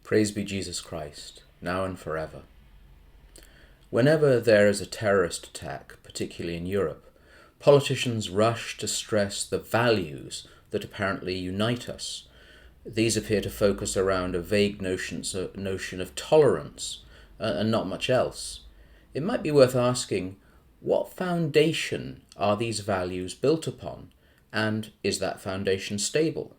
Praise be Jesus Christ, now and forever. Whenever there is a terrorist attack, particularly in Europe, politicians rush to stress the values that apparently unite us. These appear to focus around a vague notion of tolerance and not much else. It might be worth asking, what foundation are these values built upon, and is that foundation stable?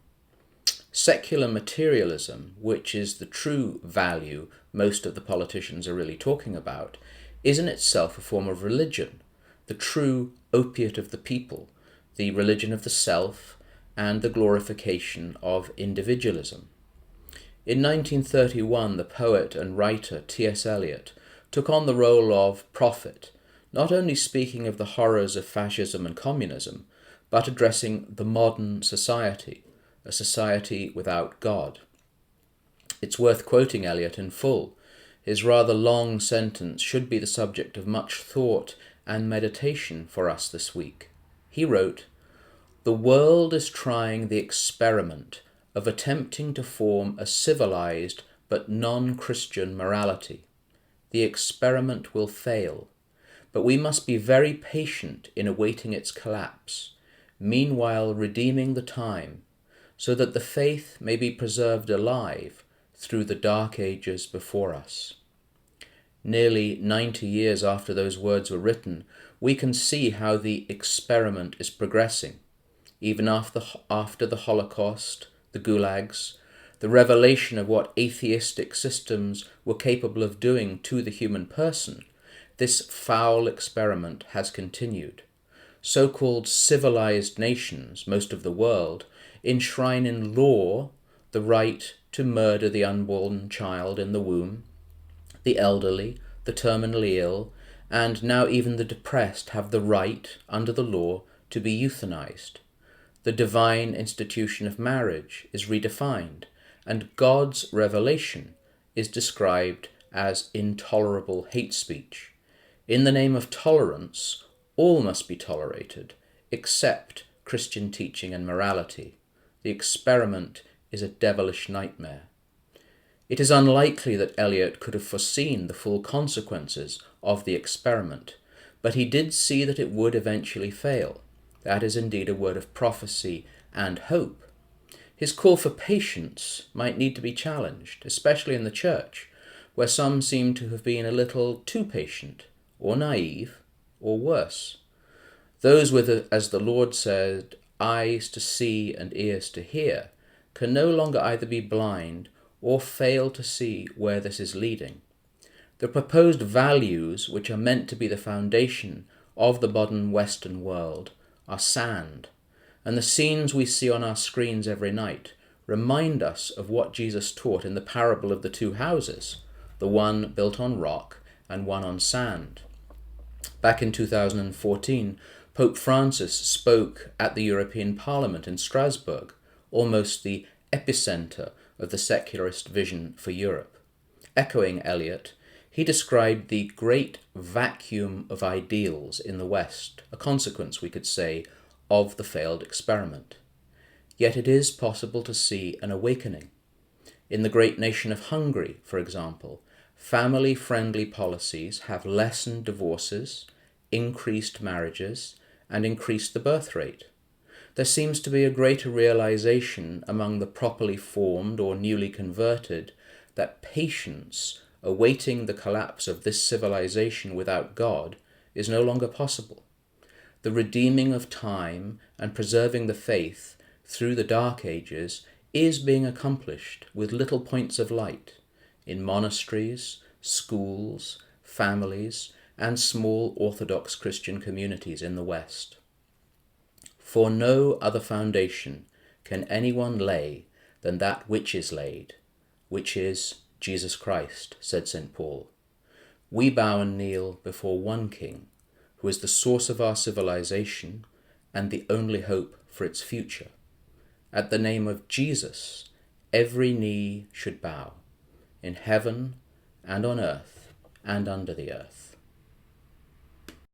Secular materialism, which is the true value most of the politicians are really talking about, is in itself a form of religion, the true opiate of the people, the religion of the self, and the glorification of individualism. In 1931, the poet and writer T.S. Eliot took on the role of prophet, not only speaking of the horrors of fascism and communism, but addressing the modern society, a society without God. It's worth quoting Eliot in full. His rather long sentence should be the subject of much thought and meditation for us this week. He wrote, "The world is trying the experiment of attempting to form a civilized but non-Christian morality. The experiment will fail, but we must be very patient in awaiting its collapse, meanwhile redeeming the time, so that the faith may be preserved alive through the dark ages before us." Nearly 90 years after those words were written, we can see how the experiment is progressing. Even after the Holocaust, the gulags, the revelation of what atheistic systems were capable of doing to the human person, this foul experiment has continued. So-called civilized nations, most of the world, enshrine in law the right to murder the unborn child in the womb. The elderly, the terminally ill, and now even the depressed have the right, under the law, to be euthanized. The divine institution of marriage is redefined, and God's revelation is described as intolerable hate speech. In the name of tolerance, all must be tolerated, except Christian teaching and morality. The experiment is a devilish nightmare. It is unlikely that Eliot could have foreseen the full consequences of the experiment, but he did see that it would eventually fail. That is indeed a word of prophecy and hope. His call for patience might need to be challenged, especially in the church, where some seem to have been a little too patient, or naive, or worse. Those with, as the Lord said, eyes to see and ears to hear, can no longer either be blind or fail to see where this is leading. The proposed values, which are meant to be the foundation of the modern Western world, are sand, and the scenes we see on our screens every night remind us of what Jesus taught in the parable of the two houses, the one built on rock and one on sand. Back in 2014, Pope Francis spoke at the European Parliament in Strasbourg, almost the epicenter of the secularist vision for Europe. Echoing Eliot, he described the great vacuum of ideals in the West, a consequence, we could say, of the failed experiment. Yet it is possible to see an awakening. In the great nation of Hungary, for example, family-friendly policies have lessened divorces, increased marriages, and increased the birth rate. There seems to be a greater realization among the properly formed or newly converted that patience awaiting the collapse of this civilization without God is no longer possible. The redeeming of time and preserving the faith through the dark ages is being accomplished with little points of light in monasteries, schools, families, and small Orthodox Christian communities in the West. For no other foundation can anyone lay than that which is laid, which is Jesus Christ, said St. Paul. We bow and kneel before one King, who is the source of our civilization and the only hope for its future. At the name of Jesus, every knee should bow, in heaven and on earth and under the earth.